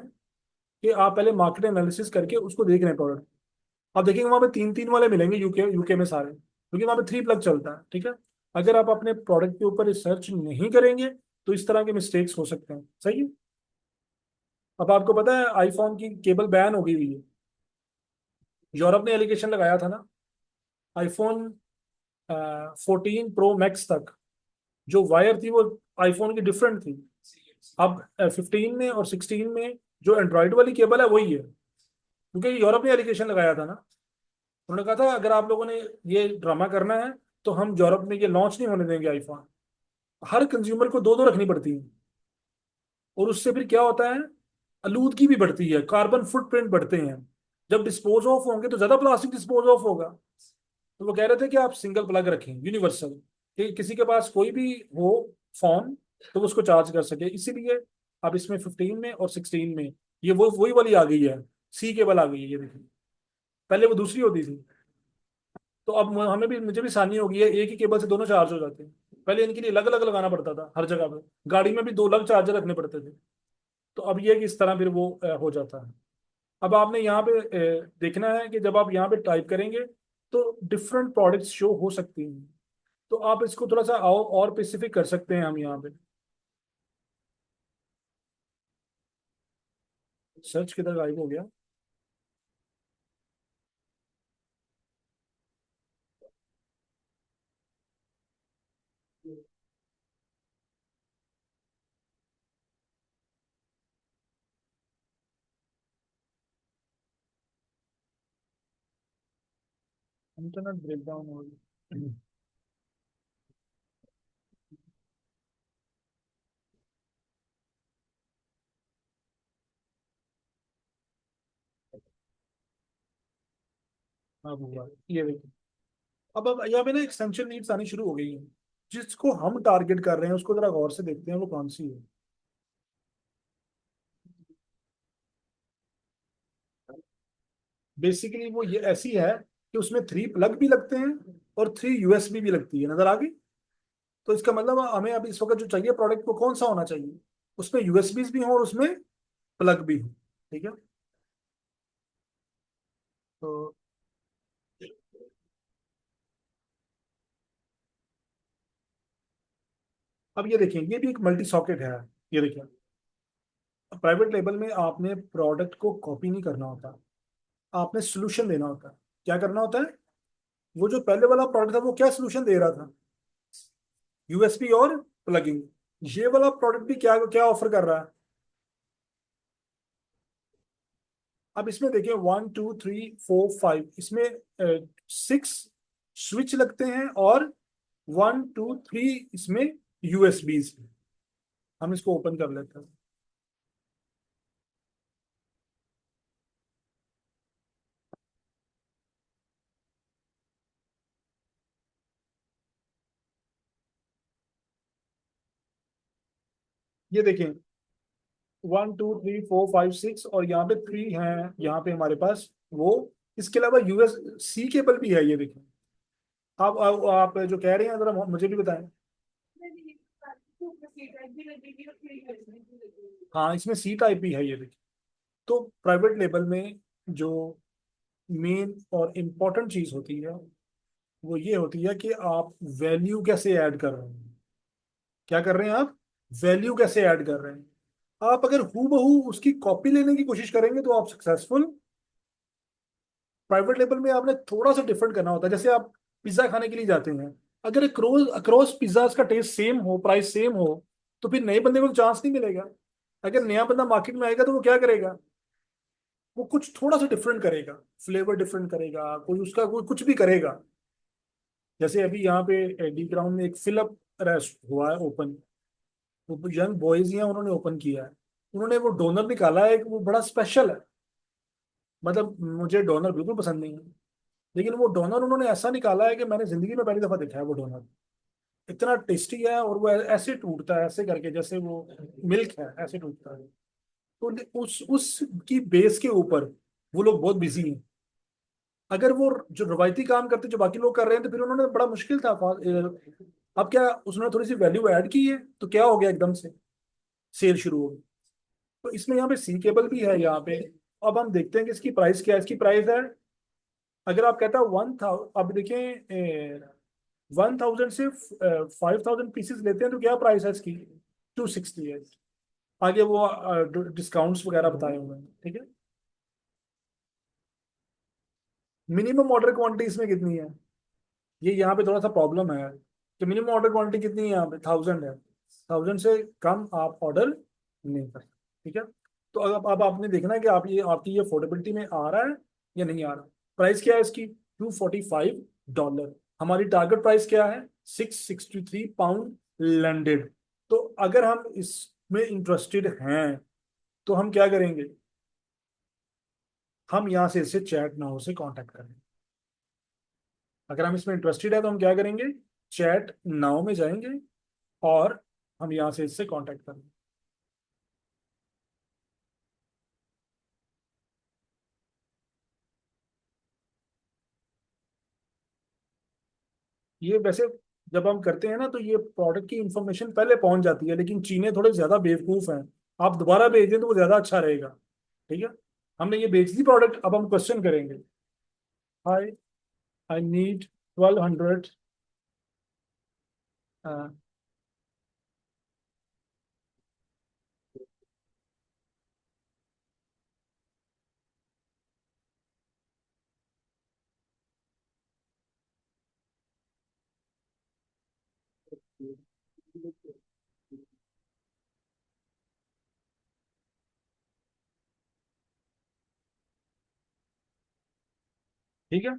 कि आप पहले मार्केट एनालिसिस करके उसको देख रहे हैं प्रोडक्ट। आप देखेंगे वहां पे 3 3 वाले मिलेंगे यूके यूके में सारे, क्योंकि वहां पे 3 प्लग चलता है, ठीक है। अगर आप अपने प्रोडक्ट के ऊपर रिसर्च नहीं करेंगे तो इस तरह के मिस्टेक्स हो सकते हैं, सही है। अब आपको पता है आईफोन की केबल बैन हो गई हुई है। यूरोप ने एलिगेशन लगाया था ना, आईफोन 14 प्रो मैक्स तक जो वायर थी वो आईफोन की डिफरेंट थी। अब 15 में और 16 में जो एंड्रॉइड वाली केबल है वही है, क्योंकि यूरोप ने एलिगेशन लगाया था ना। उन्होंने कहा था अगर आप लोगों ने ये ड्रामा करना है तो हम यूरोप में ये लॉन्च नहीं होने देंगे आईफोन। हर कंज्यूमर को दो दो रखनी पड़ती है। और उससे फिर क्या होता है? आलूदगी भी बढ़ती है, कार्बन फुटप्रिंट बढ़ते हैं। जब डिस्पोज ऑफ होंगे तो ज्यादा प्लास्टिक डिस्पोज ऑफ होगा। तो वो कह रहे थे कि आप सिंगल प्लग रखें, यूनिवर्सल, कि किसी के पास कोई भी हो फोन तो वो उसको चार्ज कर सके। इसीलिए अब इसमें 15 में और 16 में ये वो वही वाली आ गई है, सी केबल आ गई है, ये देखिए। पहले वो दूसरी होती थी। तो अब हमें भी, मुझे भी आसानी हो गई है, एक ही केबल से दोनों चार्ज हो जाते हैं। पहले इनके लिए अलग अलग लगाना पड़ता था हर जगह पे, गाड़ी में भी 2 अलग चार्जर रखने पड़ते थे। तो अब ये कि इस तरह फिर वो हो जाता है। अब आपने यहाँ पे देखना है कि जब आप यहाँ पे टाइप करेंगे तो डिफरेंट प्रोडक्ट्स शो हो सकती हैं। तो आप इसको थोड़ा सा और स्पेसिफिक कर सकते हैं हम यहाँ पे। सर्च किधर गायब हो गया? इंटरनेट ब्रेकडाउन हो गया। हाँ हुआ, ये देखिए। अब यहाँ पे ना एक्सटेंशन नीड्स आनी शुरू हो गई हैं। जिसको हम टारगेट कर रहे हैं उसको जरा गौर से देखते हैं वो कौन सी है। बेसिकली वो ये ऐसी है कि उसमें 3 प्लग भी लगते हैं और 3 यूएसबी भी लगती है, नजर आ गई। तो इसका मतलब हमें अब इस वक्त जो चाहिए प्रोडक्ट वो कौन सा होना चाहिए, उसमें यूएसबी भी हो और उसमें प्लग भी हो। ठीक है। तो अब ये देखिए, ये भी एक मल्टी सॉकेट है। ये देखिए, प्राइवेट लेबल में आपने प्रोडक्ट को कॉपी नहीं करना होता, आपने सोल्यूशन देना होता है। क्या करना होता है? वो जो पहले वाला प्रोडक्ट था वो क्या सोल्यूशन दे रहा था? यूएसबी और प्लगिंग। ये वाला प्रोडक्ट भी क्या क्या ऑफर कर रहा है? अब इसमें देखिए 1 2 3 4 5, इसमें 6 स्विच लगते हैं और 1 2 3 इसमें यूएसबीज। हम इसको ओपन कर लेते हैं। ये देखें, 1 2 3 4 5 6 और यहाँ पे 3 हैं यहाँ पे हमारे पास वो। इसके अलावा यूएस सी केबल भी है, ये देखें। आप जो कह रहे हैं जरा मुझे भी बताएं। हाँ, इसमें सी टाइप भी है, ये देखिए। तो प्राइवेट लेबल में जो मेन और इम्पोर्टेंट चीज होती है वो ये होती है कि आप वैल्यू कैसे ऐड कर रहे हैं। क्या कर रहे हैं आप? वैल्यू कैसे ऐड कर रहे हैं। आप अगर हूबहू उसकी कॉपी लेने की कोशिश करेंगे तो आप सक्सेसफुल। प्राइवेट लेवल में आपने थोड़ा सा डिफरेंट करना होता है। जैसे आप पिज्जा खाने के लिए जाते हैं, अगर अक्रॉस अक्रॉस पिज्जा का टेस्ट सेम हो, प्राइस सेम हो, तो फिर नए बंदे को चांस नहीं मिलेगा। अगर नया बंदा मार्केट में आएगा तो वो क्या करेगा? वो कुछ थोड़ा सा डिफरेंट करेगा, फ्लेवर डिफरेंट करेगा, कोई उसका कोई कुछ भी करेगा। जैसे अभी यहाँ पे डी ग्राउंड में एक फिलअप रेस्ट हुआ है ओपन। वो यंग बॉयज ही हैं, उन्होंने ओपन किया है। उन्होंने वो डोनर निकाला है, वो बड़ा स्पेशल है। मतलब मुझे डोनर बिल्कुल पसंद नहीं है, लेकिन वो डोनर उन्होंने ऐसा निकाला है कि मैंने जिंदगी में पहली दफा देखा है वो डोनर। इतना टेस्टी है और वो ऐसे टूटता है, ऐसे करके जैसे वो मिल्क है, ऐसे टूटता है। तो उसकी बेस के ऊपर वो लोग बहुत बिजी हैं। अगर वो जो रवायती काम करते जो बाकी लोग कर रहे हैं तो फिर उन्होंने बड़ा मुश्किल था। अब क्या उसने थोड़ी सी वैल्यू ऐड की है तो क्या हो गया, एकदम से सेल शुरू हो गई। तो इसमें यहाँ पे सी केबल भी है यहाँ पे। अब हम देखते हैं कि इसकी प्राइस क्या है। इसकी प्राइस है, अगर आप कहता है 1,000, अब देखें 1,000 से 5,000 पीसेस लेते हैं तो क्या प्राइस है इसकी? 260 है। आगे वो डिस्काउंट्स वगैरह बताए हुए हैं। ठीक है। मिनिमम ऑर्डर क्वांटिटी इसमें कितनी है? ये यहाँ पे थोड़ा सा प्रॉब्लम है कि मिनिमम ऑर्डर क्वांटिटी कितनी है, यहाँ पे 1,000 है। 1,000 से कम आप ऑर्डर नहीं कर सकते। ठीक है। तो अब आपने देखना है कि आप ये आपकी ये अफोर्डेबिलिटी में आ रहा है या नहीं आ रहा। प्राइस क्या है इसकी? $245। हमारी टारगेट प्राइस क्या है? £663 लैंडेड। तो अगर हम इसमें इंटरेस्टेड हैं तो हम क्या करेंगे? हम यहाँ से इसे चैट नाउ से कांटेक्ट करेंगे। अगर हम इसमें इंटरेस्टेड है तो हम क्या करेंगे? चैट नाउ में जाएंगे और हम यहाँ से इससे कांटेक्ट करेंगे। ये वैसे जब हम करते हैं ना तो ये प्रोडक्ट की इंफॉर्मेशन पहले पहुंच जाती है, लेकिन चीनें थोड़े ज्यादा बेवकूफ हैं। आप दोबारा भेज दें तो वो ज्यादा अच्छा रहेगा। ठीक है। हमने ये बेच दी प्रोडक्ट, अब हम क्वेश्चन करेंगे। हाय, आई नीड 1,200 हाँ, ठीक है।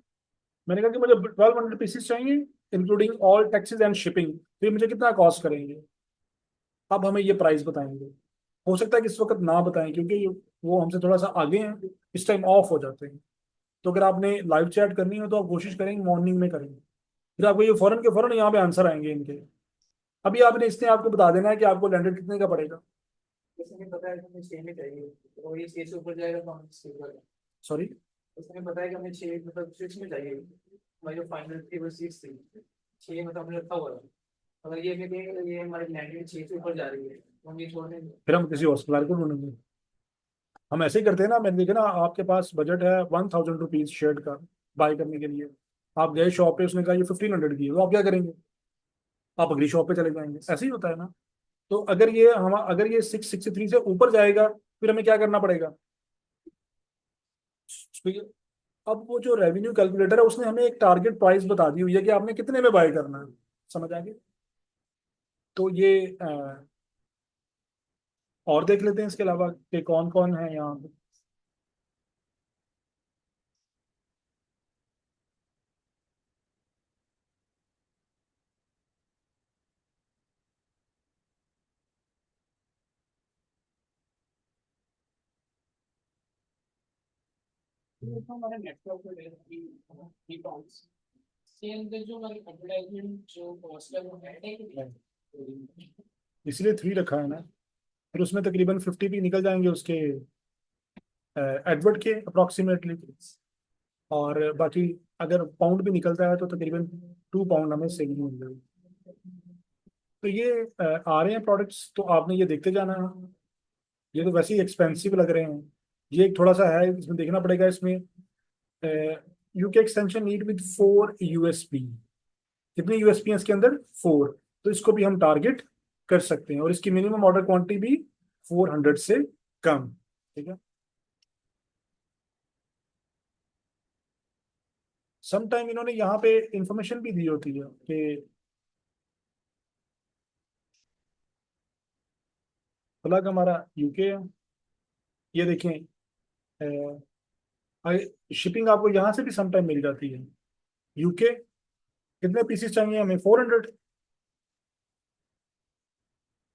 मैंने कहा कि मुझे 1200 पीसेस चाहिए, including all taxes and shipping, तो ये मुझे कितना कॉस्ट करेंगे। अब हमें ये प्राइस बताएंगे। हो सकता है कि इस वक्त ना बताएं, क्योंकि वो हमसे थोड़ा सा आगे हैं, इस टाइम ऑफ हो जाते हैं। तो अगर आपने लाइव चैट करनी है तो आप कोशिश करेंगे मॉर्निंग में करेंगे, फिर आपको ये फौरन के फौरन यहाँ पे आंसर आएंगे इनके। अभी आपने इसने आपको बता देना है कि आपको लैंडेड कितने का पड़ेगा। उसने बताया कि हमें 6 में चाहिए, तो ये 6 से ऊपर जाएगा तो हम 6 पर। सॉरी। उसने बताया कि हमें 6 मतलब 6 में चाहिए, हमारी जो फाइनल थी वो 6 थी। 6 मतलब हमने रखा हुआ है। अगर ये हमें कहेंगे ये हमारी लैंडिंग 6 से ऊपर जा रही है तो हम ये छोड़ देंगे। फिर हम किसी और सप्लायर को ढूंढेंगे। हम ऐसे ही करते हैं ना, मैंने देखा ना, आपके पास बजट है 1000 रुपीज शर्ट का बाय करने के लिए। आप गए शॉप पे, उसने कहा ये 1500 की है, तो आप क्या करेंगे? आप अगली शॉप पे चले जाएंगे। ऐसे ही होता है ना। तो अगर ये 663 से ऊपर जाएगा, फिर हमें क्या करना पड़ेगा? तो अब वो जो रेवेन्यू कैलकुलेटर है उसने हमें एक टारगेट प्राइस बता दी हुई है कि आपने कितने में बाय करना है। समझ आ गई? तो ये और देख लेते हैं इसके अलावा कि कौन कौन है यहाँ पे। तो हमारे नेटवर्क पे सेम जो हमारी एडवर्टाइजमेंट जो कॉस्ट है वो ऐड है कि नहीं? इसलिए 3 रखा है ना। फिर उसमें तकरीबन 50 भी निकल जाएंगे उसके एडवर्ड के अप्रोक्सीमेटली। और बाकी अगर पाउंड भी निकलता है तो तकरीबन 2 पाउंड हमें सेविंग मिल जाएगी। तो ये आ रहे हैं प्रोडक्ट्स, तो आपने ये देखते जाना है। ये तो वैसे ही एक्सपेंसिव लग रहे हैं। ये एक थोड़ा सा है, इसमें देखना पड़ेगा। इसमें UK extension need with 4 USP. कितने यूएसपी हैं इसके अंदर? 4। तो इसको भी हम टारगेट कर सकते हैं, और इसकी मिनिमम ऑर्डर क्वांटिटी भी 400 से कम। ठीक है। सम टाइम इन्होंने यहाँ पे इंफॉर्मेशन भी दी होती है कि प्लग हमारा यूके है। ये देखें, शिपिंग आपको यहाँ से भी सम टाइम मिल जाती है। यूके कितने पीसेस चाहिए हमें? 400।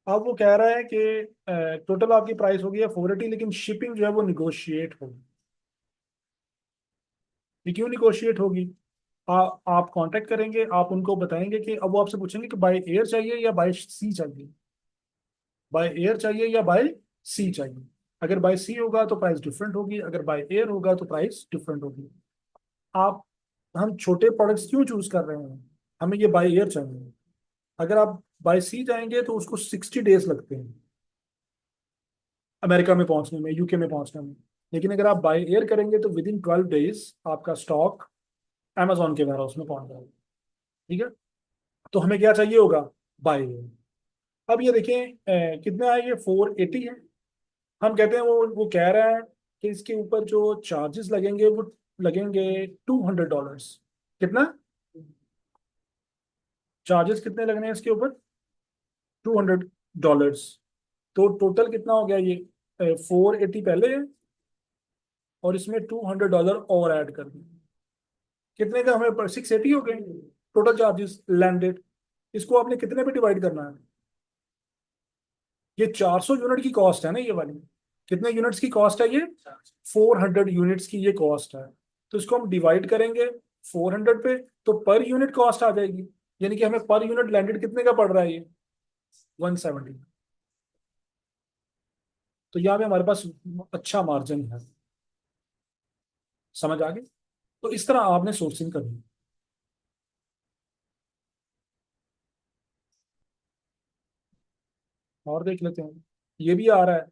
अब वो कह रहा है कि टोटल आपकी प्राइस होगी है 480, लेकिन शिपिंग जो है वो निगोशिएट होगी। ये क्यों निगोशिएट होगी? आप कांटेक्ट करेंगे, आप उनको बताएंगे कि अब वो आपसे पूछेंगे कि बाय एयर चाहिए या बाय सी चाहिए। बाय एयर चाहिए या बाय सी चाहिए। अगर बाय सी होगा तो प्राइस डिफरेंट होगी, अगर बाय एयर होगा तो प्राइस डिफरेंट होगी। आप हम छोटे प्रोडक्ट्स क्यों चूज कर रहे हैं? हमें ये बाय एयर चाहिए। अगर आप बाय सी जाएंगे तो उसको 60 डेज लगते हैं अमेरिका में पहुंचने में, यूके में पहुंचने में। लेकिन अगर आप बाय एयर करेंगे तो विद इन 12 डेज आपका स्टॉक अमेजोन के वेयर हाउस में पहुंच जाएगा। ठीक है। तो हमें क्या चाहिए होगा? By air. अब ये देखें, कितना है ये? 480 है। हम कहते हैं, वो कह रहा है कि इसके ऊपर जो चार्जेस लगेंगे वो लगेंगे $200। कितना? चार्जेस कितने लगने हैं इसके ऊपर? $200। तो टोटल कितना हो गया ये? 480 पहले है, और इसमें $200 और ऐड कर दिए। कितने का हमें? 680 हो गए टोटल चार्जेस लैंडेड। इसको आपने कितने पे डिवाइड करना है? ये 400 यूनिट की कॉस्ट है ना ये वाली। कितने यूनिट्स की कॉस्ट है ये? 400 यूनिट्स की ये कॉस्ट है। तो इसको हम डिवाइड करेंगे 400 पे, तो पर यूनिट कॉस्ट आ जाएगी। यानी कि हमें पर यूनिट लैंडेड कितने का पड़ रहा है ये? 170। तो यहाँ पे हमारे पास अच्छा मार्जिन है। समझ आ गई? तो इस तरह आपने सोर्सिंग करनी है। और देख लेते हैं, ये भी आ रहा है।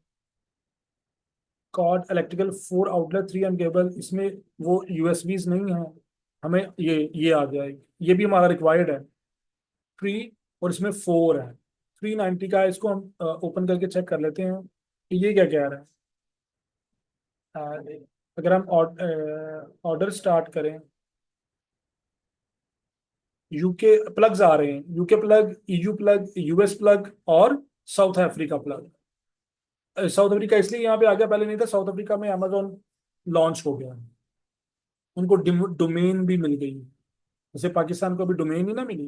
Cord electrical 4 outlet 3 M cable, इसमें वो यूएसबीज नहीं है। हमें ये आ जाएगी, ये भी हमारा रिक्वायर्ड है। फ्री और इसमें 4 है, 390 का है। इसको हम ओपन करके चेक कर लेते हैं कि ये क्या कह रहा है। अगर हम ऑर्डर स्टार्ट करें, यूके प्लग्स आ रहे हैं, UK plug, EU plug, US plug और South Africa plug. South Africa इसलिए यहाँ पे आ गया, पहले नहीं था। साउथ अफ्रीका में अमेजोन लॉन्च हो गया, उनको डोमेन भी मिल गई। जैसे पाकिस्तान को अभी डोमेन ही ना मिली।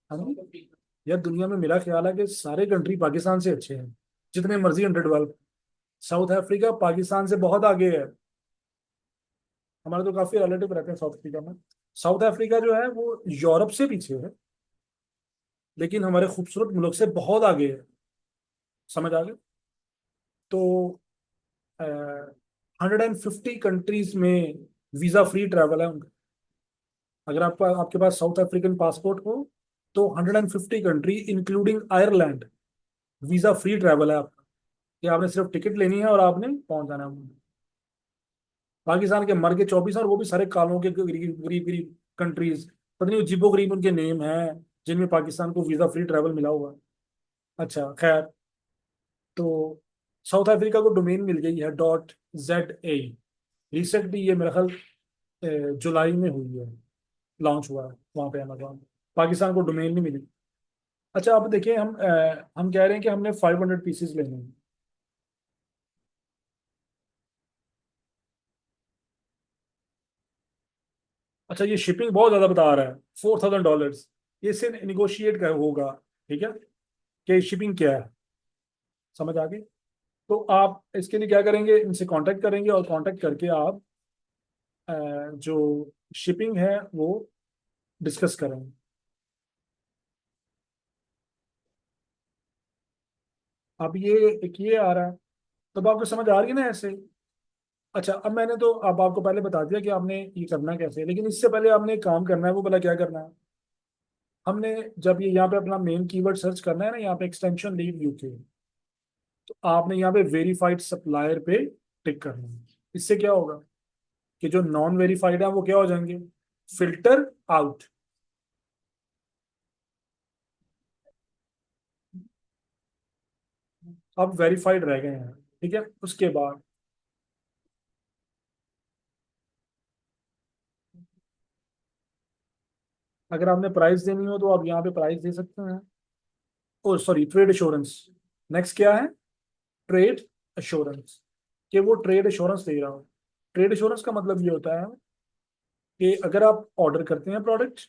हाँ जी। यार दुनिया में मेरा ख्याल है कि सारे कंट्री पाकिस्तान से अच्छे हैं, जितने मर्जी under develop. South Africa Pakistan से बहुत आगे है। हमारे तो काफी रिलेटिव रहते हैं साउथ अफ्रीका में। साउथ अफ्रीका जो है वो यूरोप से पीछे है, लेकिन हमारे खूबसूरत मुल्क से बहुत आगे है। समझ आ गए? तो 150 कंट्रीज में वीजा फ्री ट्रैवल है उनका। अगर आपका आपके पास साउथ अफ्रीकन पासपोर्ट हो तो 150 country including Ireland, visa free travel है आपका। कि आपने सिर्फ टिकट लेनी है और आपने पहुंच जाना है। पाकिस्तान के मर के 24 और वो भी सारे कालों के गरीब गरीब गरीब कंट्रीज। पता नहीं अजीबो गरीब उनके नेम हैं जिनमें पाकिस्तान को वीजा फ्री ट्रैवल मिला हुआ है। अच्छा खैर, तो साउथ अफ्रीका को डोमेन मिल गई है .za। रिसेंटली ये मेरा ख्याल जुलाई में हुई है, लॉन्च हुआ है वहां पे अमेजोन। पाकिस्तान को डोमेन नहीं मिली। अच्छा अब देखिए, हम कह रहे हैं कि हमने 500 पीसेस लेने हैं। अच्छा ये शिपिंग बहुत ज्यादा बता रहा है, $4,000। ये से निगोशिएट कर होगा, ठीक है, कि शिपिंग क्या है। समझ आ गई? तो आप इसके लिए क्या करेंगे, इनसे कांटेक्ट करेंगे और कांटेक्ट करके आप जो शिपिंग है वो डिस्कस करेंगे। अब ये एक ये आ रहा है, तब आपको समझ आ रही है ना ऐसे। अच्छा अब मैंने तो अब आपको पहले बता दिया कि आपने ये करना कैसे है, लेकिन इससे पहले आपने एक काम करना है। वो भला क्या करना है? हमने जब ये यहाँ पे अपना मेन कीवर्ड सर्च करना है ना, यहाँ पे एक्सटेंशन लीव यूके, तो आपने यहाँ पे वेरीफाइड सप्लायर पे टिक करना है। इससे क्या होगा कि जो नॉन वेरीफाइड है वो क्या हो जाएंगे, फिल्टर आउट। अब वेरीफाइड रह गए हैं, ठीक है। उसके बाद अगर आपने प्राइस देनी हो तो आप यहाँ पे प्राइस दे सकते हैं। ओ सॉरी, ट्रेड एश्योरेंस। नेक्स्ट क्या है? Trade assurance. कि वो ट्रेड एश्योरेंस दे रहा हो। ट्रेड एश्योरेंस का मतलब ये होता है कि अगर आप ऑर्डर करते हैं प्रोडक्ट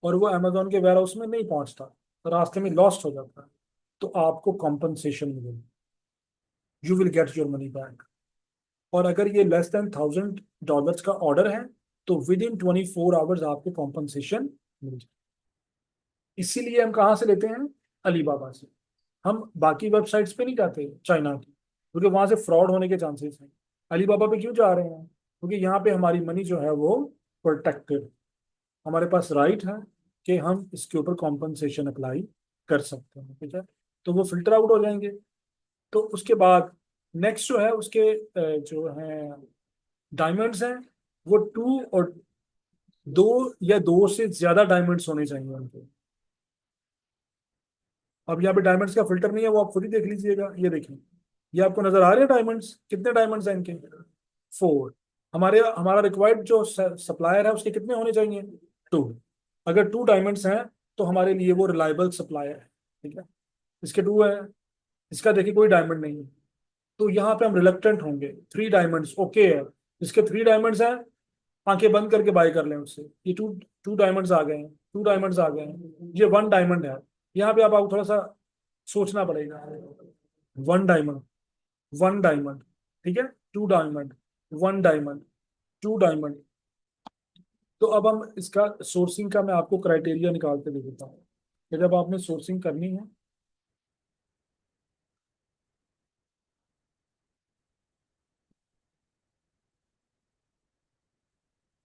और वो अमेजोन के वेयर हाउस में नहीं पहुंचता, रास्ते में लॉस्ट हो जाता है, तो आपको कॉम्पनसेशन मिलेगी। You will get your money back. और अगर ये लेस देन $1,000 का ऑर्डर है तो विद इन 24 आवर्स आपको कॉम्पनसेशन मिल जाए। इसीलिए हम कहाँ से लेते हैं? अलीबाबा से। हम बाकी वेबसाइट्स पे नहीं जाते चाइना की, क्योंकि वहां से फ्रॉड होने के चांसेस हैं। अलीबाबा पे क्यों जा रहे हैं? क्योंकि यहाँ पे हमारी मनी जो है वो प्रोटेक्टेड। हमारे पास राइट है कि हम इसके ऊपर कॉम्पनसेशन अप्लाई कर सकते हैं, ठीक है। तो वो फिल्टर आउट हो जाएंगे। तो उसके बाद नेक्स्ट जो है उसके जो है डायमंड्स हैं, वो 2 और 2 या 2 से ज्यादा डायमंड्स होने चाहिए उनके। अब यहाँ पे डायमंड्स का फिल्टर नहीं है, वो आप खुद ही देख लीजिएगा। ये देखिए, ये आपको नजर आ रहे हैं डायमंड्स, कितने डायमंड्स हैं इनके? 4। हमारे हमारा रिक्वायर्ड जो सप्लायर है उसके कितने होने चाहिए? 2। अगर 2 डायमंड्स हैं तो हमारे लिए वो रिलायबल सप्लायर है, ठीक है। इसके 2 है, इसका देखिए कोई डायमंड नहीं है, तो यहाँ पे हम रिलक्टेंट होंगे। 3 डायमंड्स ओके है, इसके 3 डायमंड्स हैं, आंखें बंद करके बाय कर लें उससे। ये टू टू डायमंड्स आ गए हैं, 2 डायमंड्स आ गए हैं, ये 1 डायमंड है। यहाँ पे आप आपको थोड़ा सा सोचना पड़ेगा। 1 डायमंड, 1 डायमंड, ठीक है। 2 डायमंड, 1 डायमंड, 2 डायमंड। तो अब हम इसका सोर्सिंग का मैं आपको क्राइटेरिया निकाल के दे देता हूँ कि जब आपने सोर्सिंग करनी है।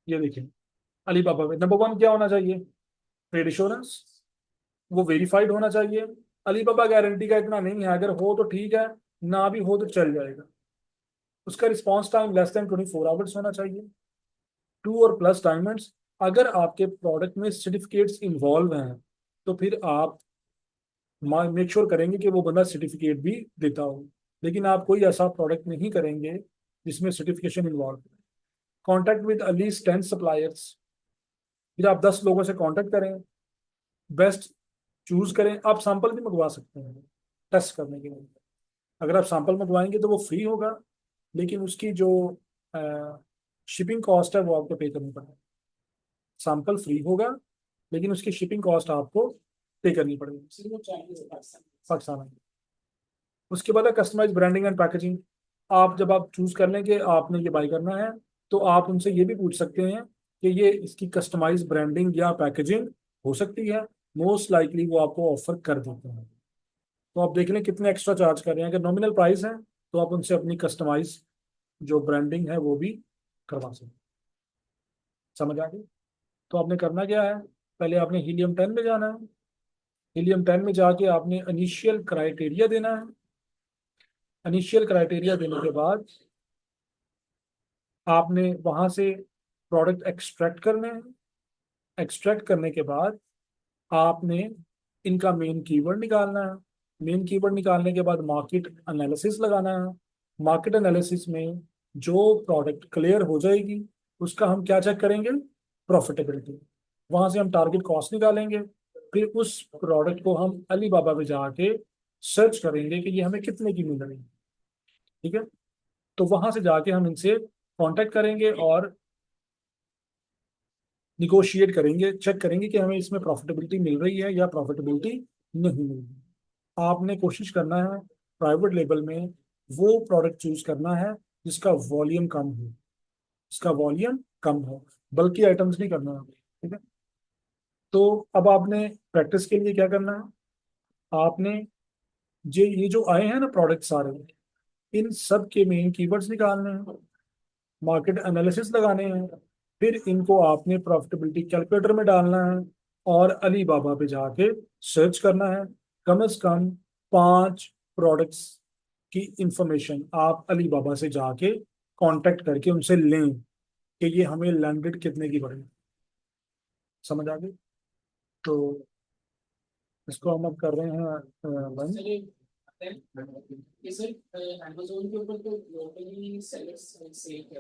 ये देखिए, अलीबाबा में नंबर 1 क्या होना चाहिए? ट्रेड इंश्योरेंस, वो वेरीफाइड होना चाहिए। अलीबाबा गारंटी का इतना नहीं है, अगर हो तो ठीक है, ना भी हो तो चल जाएगा। उसका response time less than 24 hours होना चाहिए। 2 और प्लस डायमंड्स, अगर आपके प्रोडक्ट में सर्टिफिकेट्स इन्वॉल्व हैं तो फिर आप मेक श्योर करेंगे कि वो बंदा सर्टिफिकेट भी देता हो। लेकिन आप कोई ऐसा प्रोडक्ट नहीं करेंगे जिसमें certification involve. Contact with at least 10 suppliers, फिर आप 10 लोगों से कॉन्टैक्ट करें, बेस्ट चूज करें। आप सैंपल भी मंगवा सकते हैं टेस्ट करने के लिए। अगर आप सैंपल मंगवाएंगे तो वो फ्री होगा, लेकिन उसकी जो शिपिंग कॉस्ट है वो आपको पे करनी पड़ेगी। सैंपल फ्री होगा, लेकिन उसकी शिपिंग कॉस्ट आपको पे करनी पड़ेगी पाकिस्तान में। उसके बाद है कस्टमाइज ब्रांडिंग एंड पैकेजिंग। आप जब आप चूज कर लें कि आपने ये बाई करना है, तो आप उनसे ये भी पूछ सकते हैं कि ये इसकी कस्टमाइज ब्रांडिंग या पैकेजिंग हो सकती है। मोस्ट लाइकली वो आपको ऑफर कर देते हैं। तो आप देख लें कितने एक्स्ट्रा चार्ज कर रहे हैं। अगर नॉमिनल प्राइस है तो आप उनसे अपनी कस्टमाइज जो ब्रांडिंग है वो भी करवा सकते हैं। समझ आ गई? तो आपने करना क्या है, पहले आपने हीलियम 10 में जाना है। हीलियम 10 में जाके आपने इनिशियल क्राइटेरिया देना है। इनिशियल क्राइटेरिया देने के बाद आपने वहां से प्रोडक्ट एक्सट्रैक्ट करने हैं। एक्सट्रैक्ट करने के बाद आपने इनका मेन कीवर्ड निकालना है। मेन कीवर्ड निकालने के बाद मार्केट एनालिसिस लगाना है। मार्केट एनालिसिस में जो प्रोडक्ट क्लियर हो जाएगी उसका हम क्या चेक करेंगे, प्रॉफिटेबिलिटी। वहां से हम टारगेट कॉस्ट निकालेंगे। फिर उस प्रोडक्ट को हम अली बाबा पे जाके सर्च करेंगे कि ये हमें कितने की मिल रही है। ठीक है? तो वहां से जाके हम इनसे कांटेक्ट करेंगे और निगोशिएट करेंगे, चेक करेंगे कि हमें इसमें प्रॉफिटेबिलिटी मिल रही है या प्रॉफिटेबिलिटी नहीं मिल रही। आपने कोशिश करना है प्राइवेट लेबल में वो प्रोडक्ट चूज करना है जिसका वॉल्यूम कम हो। जिसका वॉल्यूम कम हो, बल्कि आइटम्स नहीं करना है। ठीक है? तो अब आपने प्रैक्टिस के लिए क्या करना है, आपने ये जो आए हैं ना प्रोडक्ट सारे, इन सब के मेन कीवर्ड्स निकालने हैं, मार्केट एनालिसिस लगाने हैं। फिर इनको आपने प्रॉफिटेबिलिटी कैलकुलेटर में डालना है और अली बाबा पे जाके सर्च करना है। कम से कम 5 प्रोडक्ट्स की इंफॉर्मेशन आप अली बाबा से जाके कांटेक्ट करके उनसे लें कि ये हमें लैंडेड कितने की पड़ेगी। समझ आ गई? तो इसको हम अब कर रहे हैं बंद। ये सर अमेज़न के ऊपर तो ग्लोबली सेलर्स सेल